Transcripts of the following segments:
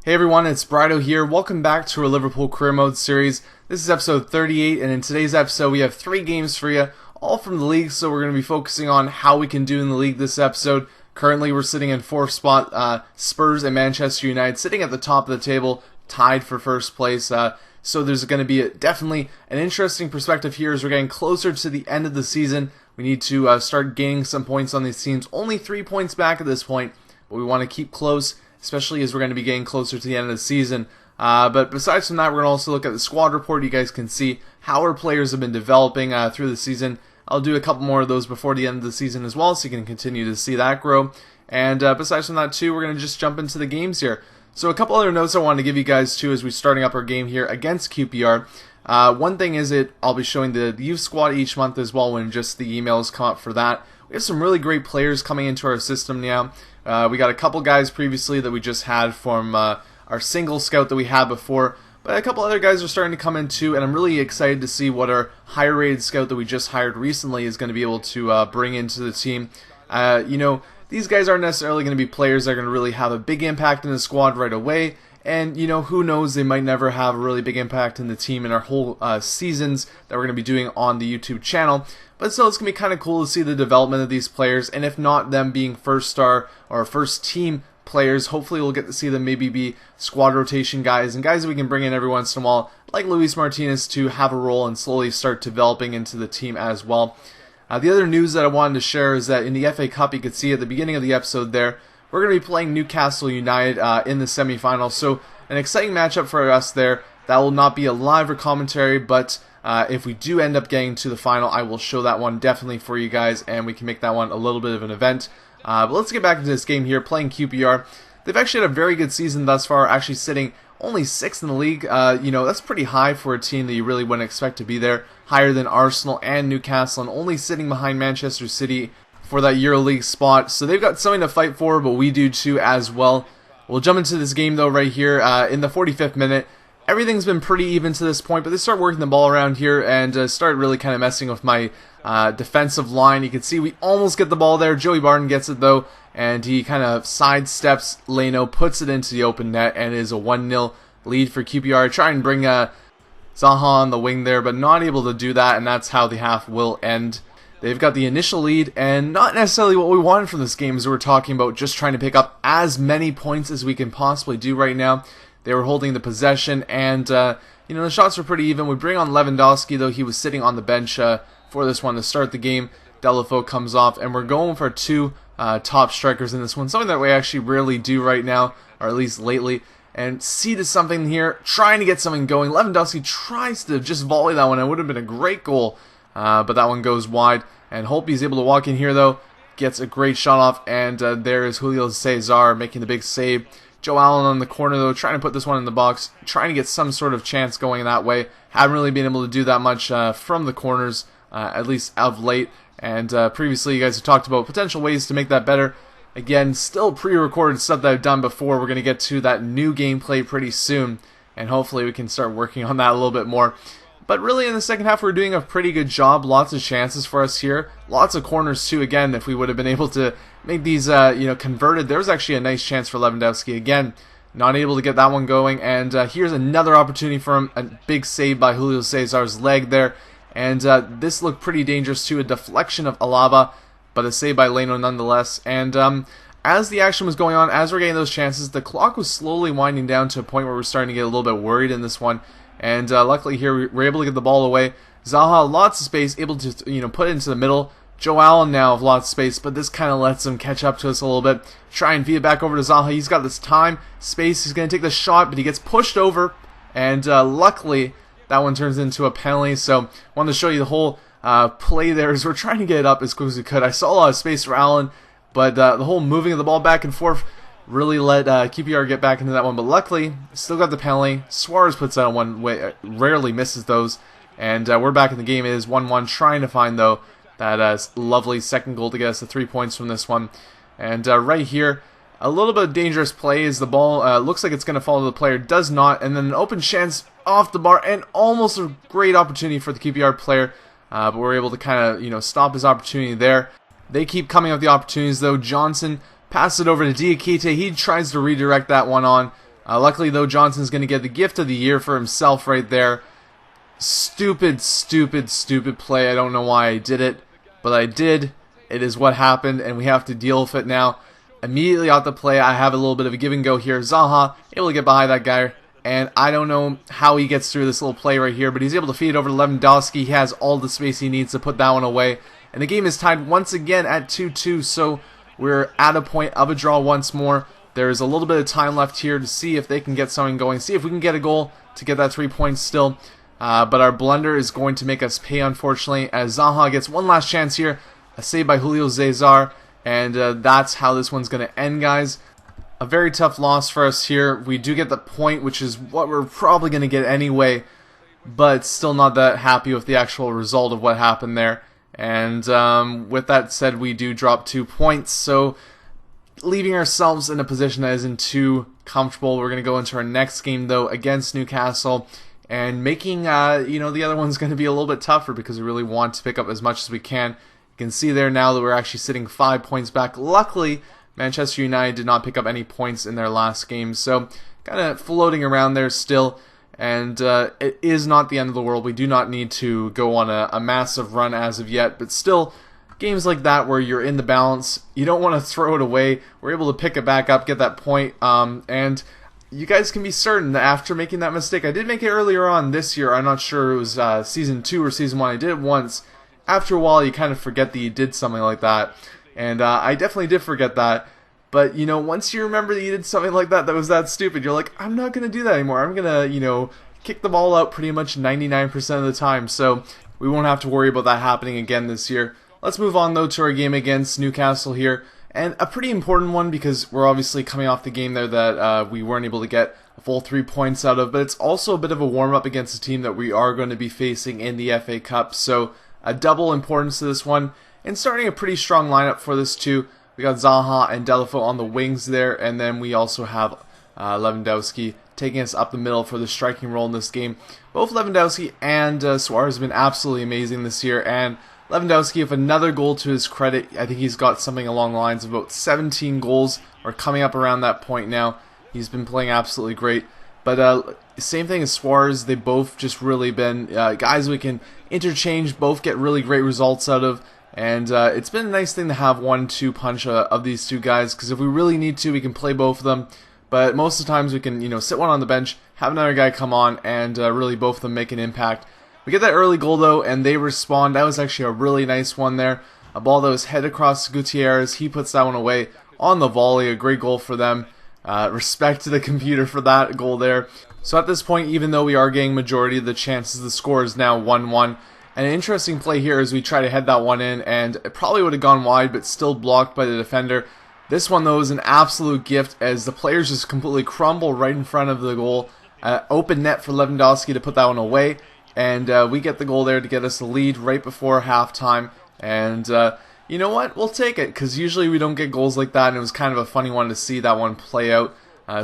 Hey everyone, it's Brido here. Welcome back to our Liverpool Career Mode series. This is episode 38, and in today's episode we have 3 games for you, all from the league, so we're going to be focusing on how we can do in the league this episode. Currently we're sitting in 4th spot, Spurs and Manchester United sitting at the top of the table, tied for first place. So there's going to be definitely an interesting perspective here as we're getting closer to the end of the season. We need to start gaining some points on these teams. Only 3 points back at this point, but we want to keep close, especially as we're going to be getting closer to the end of the season. But besides from that, we're going to also look at the squad report. You guys can see how our players have been developing through the season. I'll do a couple more of those before the end of the season as well, so you can continue to see that grow. And besides from that too, we're going to just jump into the games here. So a couple other notes I wanted to give you guys too as we're starting up our game here against QPR. One thing is I'll be showing the youth squad each month as well when just the emails come up for that. We have some really great players coming into our system now. We got a couple guys previously that we just had from our single scout that we had before, but a couple other guys are starting to come in too, and I'm really excited to see what our higher rated scout that we just hired recently is going to be able to bring into the team. These guys aren't necessarily going to be players that are going to really have a big impact in the squad right away, and who knows, they might never have a really big impact in the team in our whole seasons that we're going to be doing on the YouTube channel. But still, it's going to be kind of cool to see the development of these players, and if not them being first star or first team players, hopefully we'll get to see them maybe be squad rotation guys and guys that we can bring in every once in a while, like Luis Martinez, to have a role and slowly start developing into the team as well. The other news that I wanted to share is that in the FA Cup, you could see at the beginning of the episode there, we're going to be playing Newcastle United in the semi-finals, so an exciting matchup for us there. That will not be a live or commentary, but if we do end up getting to the final, I will show that one definitely for you guys, and we can make that one a little bit of an event. But let's get back into this game here, playing QPR. They've actually had a very good season thus far, actually sitting only 6th in the league. That's pretty high for a team that you really wouldn't expect to be there. Higher than Arsenal and Newcastle, and only sitting behind Manchester City for that EuroLeague spot. So they've got something to fight for, but we do too as well. We'll jump into this game though right here in the 45th minute. Everything's been pretty even to this point, but they start working the ball around here and start really kind of messing with my defensive line. You can see we almost get the ball there. Joey Barton gets it though, and he kind of sidesteps Leno, puts it into the open net, and it is a 1-0 lead for QPR. Try and bring Zaha on the wing there, but not able to do that, and that's how the half will end. They've got the initial lead, and not necessarily what we wanted from this game, as we're talking about just trying to pick up as many points as we can possibly do right now. They were holding the possession, and the shots were pretty even. We bring on Lewandowski, though he was sitting on the bench for this one to start the game. Delafeu comes off, and we're going for 2 top strikers in this one, something that we actually rarely do right now, or at least lately. And C to something here, trying to get something going. Lewandowski tries to just volley that one. It would have been a great goal, but that one goes wide. And Holtby's able to walk in here, though, gets a great shot off, and there is Julio Cesar making the big save. Joe Allen on the corner, though, trying to put this one in the box, trying to get some sort of chance going that way. Haven't really been able to do that much from the corners, at least of late. And previously, you guys have talked about potential ways to make that better. Again, still pre-recorded stuff that I've done before. We're going to get to that new gameplay pretty soon, and hopefully we can start working on that a little bit more. But really, in the second half, we're doing a pretty good job. Lots of chances for us here. Lots of corners, too. Again, if we would have been able to make these, converted. There was actually a nice chance for Lewandowski. Again, not able to get that one going. And here's another opportunity for him. A big save by Julio Cesar's leg there. And this looked pretty dangerous, too. A deflection of Alaba, but a save by Leno nonetheless. And as the action was going on, as we're getting those chances, the clock was slowly winding down to a point where we're starting to get a little bit worried in this one. And luckily here, we're able to get the ball away. Zaha, lots of space, able to put it into the middle. Joe Allen now have lots of space, but this kind of lets him catch up to us a little bit. Try and feed it back over to Zaha. He's got this time, space. He's going to take the shot, but he gets pushed over. And luckily, that one turns into a penalty. So I wanted to show you the whole play there as we're trying to get it up as quick as we could. I saw a lot of space for Allen, but the whole moving of the ball back and forth really let QPR get back into that one, but luckily, still got the penalty. Suarez puts that on one way, rarely misses those, and we're back in the game. It is 1-1, trying to find, though, that lovely second goal to get us the 3 points from this one. And right here, a little bit of dangerous play as the ball looks like it's going to fall to the player, does not, and then an open chance off the bar, and almost a great opportunity for the QPR player, but we're able to kind of, stop his opportunity there. They keep coming up with the opportunities, though. Johnson passes it over to Diakite. He tries to redirect that one on, Luckily, though, Johnson's going to get the gift of the year for himself right there. Stupid, stupid, stupid play. I don't know why I did it, but I did. It is what happened, and we have to deal with it now. Immediately out the play, I have a little bit of a give and go here. Zaha able to get behind that guy, and I don't know how he gets through this little play right here, but he's able to feed it over to Lewandowski. He has all the space he needs to put that one away, and the game is tied once again at 2-2, so we're at a point of a draw once more. There's a little bit of time left here to see if they can get something going, see if we can get a goal to get that 3 points still. But our blunder is going to make us pay, unfortunately, as Zaha gets one last chance here. A save by Julio Cesar, and that's how this one's going to end, guys. A very tough loss for us here. We do get the point, which is what we're probably going to get anyway, but still not that happy with the actual result of what happened there. And with that said, we do drop 2 points, so leaving ourselves in a position that isn't too comfortable. We're going to go into our next game, though, against Newcastle, and making, the other one's going to be a little bit tougher because we really want to pick up as much as we can. You can see there now that we're actually sitting 5 points back. Luckily, Manchester United did not pick up any points in their last game, so kind of floating around there still. And it is not the end of the world. We do not need to go on a massive run as of yet, but still, games like that where you're in the balance, you don't want to throw it away. We're able to pick it back up, get that point, and you guys can be certain that after making that mistake, I did make it earlier on this year. I'm not sure it was Season 2 or Season 1. I did it once. After a while, you kind of forget that you did something like that. And I definitely did forget that. But, once you remember that you did something like that was that stupid, you're like, I'm not going to do that anymore. I'm going to, kick the ball out pretty much 99% of the time. So we won't have to worry about that happening again this year. Let's move on, though, to our game against Newcastle here. And a pretty important one because we're obviously coming off the game there that we weren't able to get a full 3 points out of. But it's also a bit of a warm-up against a team that we are going to be facing in the FA Cup. So a double importance to this one. And starting a pretty strong lineup for this too. We got Zaha and Delafo on the wings there. And then we also have Lewandowski taking us up the middle for the striking role in this game. Both Lewandowski and Suarez have been absolutely amazing this year. And Lewandowski, with another goal to his credit, I think he's got something along the lines of about 17 goals, or coming up around that point now. He's been playing absolutely great. But same thing as Suarez, they've both just really been guys we can interchange, both get really great results out of. And it's been a nice thing to have 1-2 punch of these two guys, because if we really need to, we can play both of them. But most of the times we can, sit one on the bench, have another guy come on, and really both of them make an impact. We get that early goal, though, and they respond. That was actually a really nice one there. A ball that was headed across Gutierrez. He puts that one away on the volley. A great goal for them. Respect to the computer for that goal there. So at this point, even though we are getting majority of the chances, the score is now 1-1. And an interesting play here as we try to head that one in, and it probably would have gone wide, but still blocked by the defender. This one, though, is an absolute gift as the players just completely crumble right in front of the goal. Open net for Lewandowski to put that one away. And we get the goal there to get us the lead right before halftime. And you know what? We'll take it, because usually we don't get goals like that, and it was kind of a funny one to see that one play out.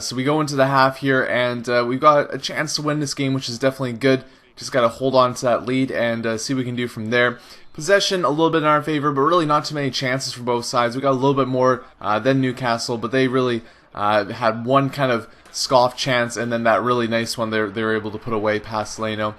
So we go into the half here, and we've got a chance to win this game, which is definitely good. Just got to hold on to that lead and see what we can do from there. Possession a little bit in our favor, but really not too many chances for both sides. We got a little bit more than Newcastle, but they really had one kind of scoff chance, and then that really nice one they were able to put away past Leno.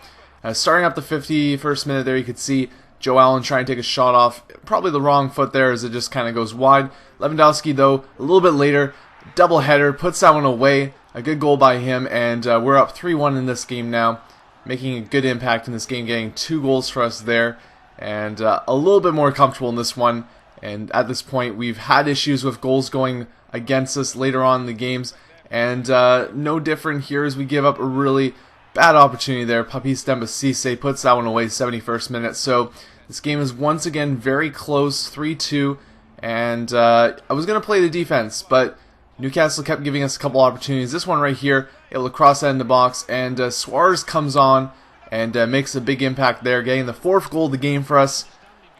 Starting up the 51st minute there, you could see Joe Allen trying to take a shot off. Probably the wrong foot there as it just kind of goes wide. Lewandowski, though, a little bit later, double header, puts that one away. A good goal by him, and we're up 3-1 in this game now. Making a good impact in this game, getting 2 goals for us there. And a little bit more comfortable in this one. And at this point, we've had issues with goals going against us later on in the games. And no different here as we give up a really bad opportunity there. Papis Demba Cisse puts that one away 71st minute. So this game is once again very close, 3-2. And I was going to play the defense, but Newcastle kept giving us a couple opportunities. This one right here, able to cross that in the box. And Suarez comes on and makes a big impact there, getting the 4th goal of the game for us.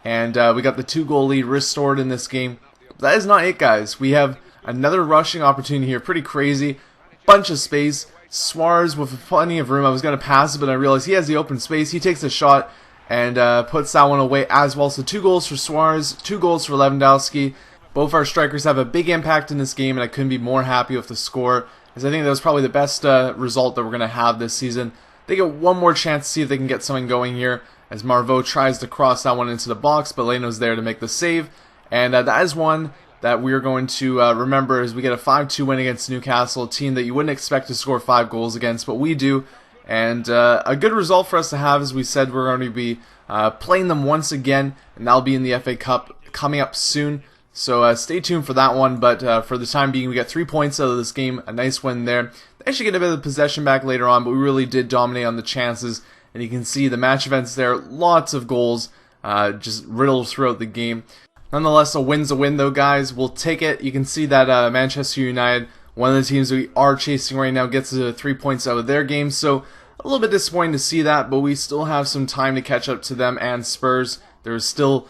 And we got the 2-goal lead restored in this game. But that is not it, guys. We have another rushing opportunity here. Pretty crazy. Bunch of space. Suarez with plenty of room. I was going to pass it, but I realized he has the open space. He takes a shot and puts that one away as well. So 2 goals for Suarez, 2 goals for Lewandowski. Both our strikers have a big impact in this game, and I couldn't be more happy with the score. as I think that was probably the best result that we're going to have this season. They get one more chance to see if they can get something going here, as Marveau tries to cross that one into the box, but Leno's there to make the save. And that is one that we're going to remember as we get a 5-2 win against Newcastle, a team that you wouldn't expect to score 5 goals against, but we do. And a good result for us to have. As we said, we're going to be playing them once again, and that'll be in the FA Cup coming up soon. So stay tuned for that one, but for the time being, we got 3 points out of this game, a nice win there. They actually get a bit of possession back later on, but we really did dominate on the chances. And you can see the match events there, lots of goals, just riddled throughout the game. Nonetheless, a win's a win though, guys. We'll take it. You can see that Manchester United, one of the teams we are chasing right now, gets 3 points out of their game. So a little bit disappointing to see that, but we still have some time to catch up to them and Spurs. There's still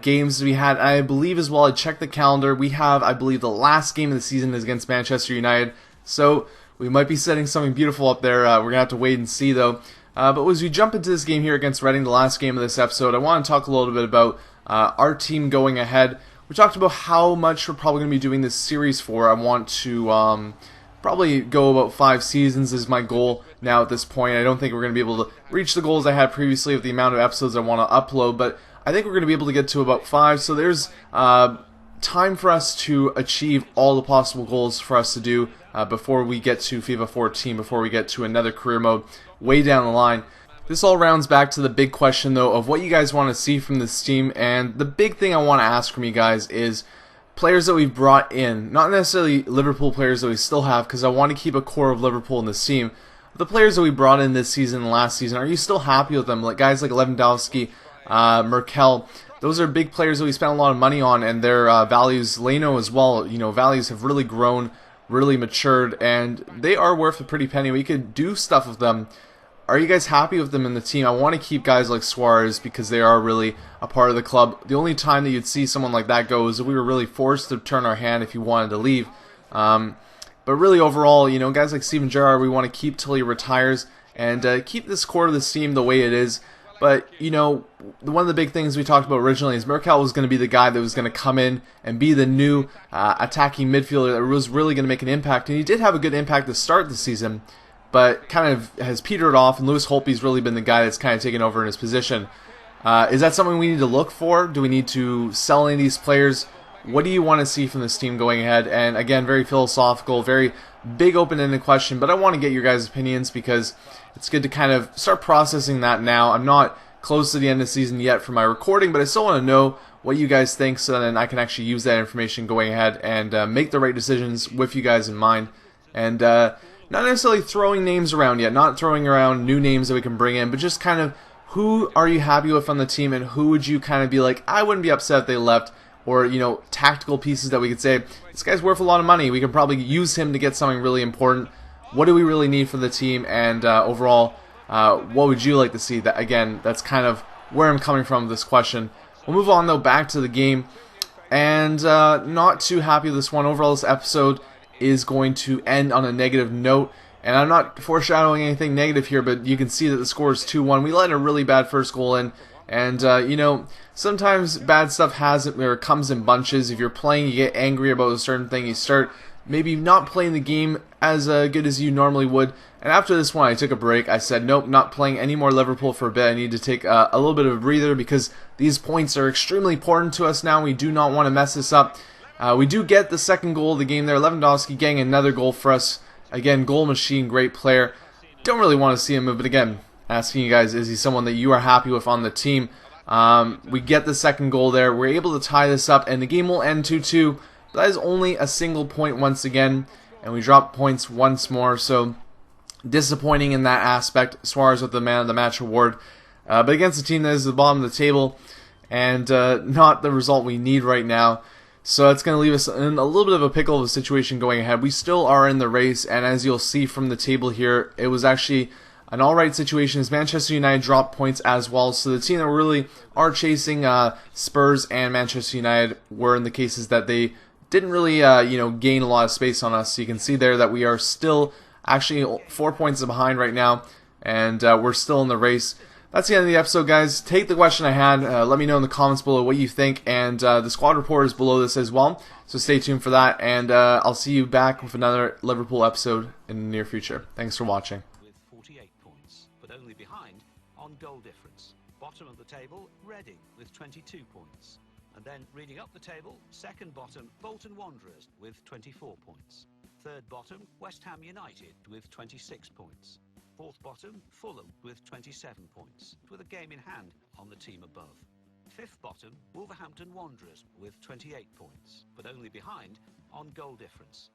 games we had, I believe as well. I checked the calendar. We have, I believe, the last game of the season is against Manchester United. So we might be setting something beautiful up there. We're going to have to wait and see though. But as we jump into this game here against Reading, the last game of this episode, I want to talk a little bit about our team going ahead. We talked about how much we're probably going to be doing this series for. I want to probably go about 5 seasons is my goal now at this point. I don't think we're going to be able to reach the goals I had previously with the amount of episodes I want to upload, but I think we're going to be able to get to about 5. So there's time for us to achieve all the possible goals for us to do before we get to FIFA 14, before we get to another career mode way down the line. This all rounds back to the big question though of what you guys want to see from this team, and the big thing I want to ask from you guys is players that we've brought in, not necessarily Liverpool players that we still have, because I want to keep a core of Liverpool in this team. The players that we brought in this season and last season, are you still happy with them? Like guys like Lewandowski, Merkel, those are big players that we spent a lot of money on, and their values, Leno as well, you know, values have really grown, really matured, and they are worth a pretty penny. We could do stuff with them. Are you guys happy with them in the team? I want to keep guys like Suarez because they are really a part of the club. The only time that you'd see someone like that go is if we were really forced to turn our hand if he wanted to leave. But really overall, you know, guys like Steven Gerrard we want to keep till he retires and keep this core of this team the way it is. But, you know, one of the big things we talked about originally is Merkel was going to be the guy that was going to come in and be the new attacking midfielder that was really going to make an impact. And he did have a good impact to start the season, but kind of has petered off, and Lewis Holtby's really been the guy that's kind of taken over in his position. Is that something we need to look for? Do we need to sell any of these players? What do you want to see from this team going ahead? And again, very philosophical, very big open-ended question, but I want to get your guys' opinions because it's good to kind of start processing that now. I'm not close to the end of the season yet for my recording, but I still want to know what you guys think so then I can actually use that information going ahead and make the right decisions with you guys in mind. And not necessarily throwing names around yet, not throwing around new names that we can bring in, but just kind of who are you happy with on the team and who would you kind of be like, I wouldn't be upset if they left, or, you know, tactical pieces that we could say, this guy's worth a lot of money, we can probably use him to get something really important. What do we really need for the team, and overall, what would you like to see? That again, that's kind of where I'm coming from with this question. We'll move on though back to the game, and not too happy with this one. Overall, this episode is going to end on a negative note, and I'm not foreshadowing anything negative here, but you can see that the score is 2-1. We let a really bad first goal in, and you know, sometimes bad stuff comes in bunches. If you're playing, you get angry about a certain thing, you start maybe not playing the game as good as you normally would. And after this one, I took a break. I said, nope, not playing any more Liverpool for a bit. I need to take a little bit of a breather because these points are extremely important to us now. We do not want to mess this up. We do get the second goal of the game there. Lewandowski getting another goal for us. Again, goal machine, great player. Don't really want to see him move, but again, asking you guys, is he someone that you are happy with on the team? We get the second goal there. We're able to tie this up, and the game will end 2-2. But that is only a single point once again, and we drop points once more. So disappointing in that aspect. Suarez with the man of the match award. But against a team that is at the bottom of the table, and not the result we need right now. So it's going to leave us in a little bit of a pickle of a situation going ahead. We still are in the race, and as you'll see from the table here, it was actually an alright situation as Manchester United dropped points as well. So the team that really are chasing Spurs and Manchester United were in the cases that they didn't really gain a lot of space on us. So you can see there that we are still actually 4 points behind right now, and we're still in the race. That's the end of the episode, guys. Take the question I had. Let me know in the comments below what you think, and the squad report is below this as well. So stay tuned for that, and I'll see you back with another Liverpool episode in the near future. Thanks for watching. With 48 points, but only behind on goal difference. Bottom of the table, Reading with 22 points. And then reading up the table, second bottom, Bolton Wanderers with 24 points. Third bottom, West Ham United with 26 points. Fourth bottom, Fulham with 27 points, with a game in hand on the team above. Fifth bottom, Wolverhampton Wanderers with 28 points, but only behind on goal difference.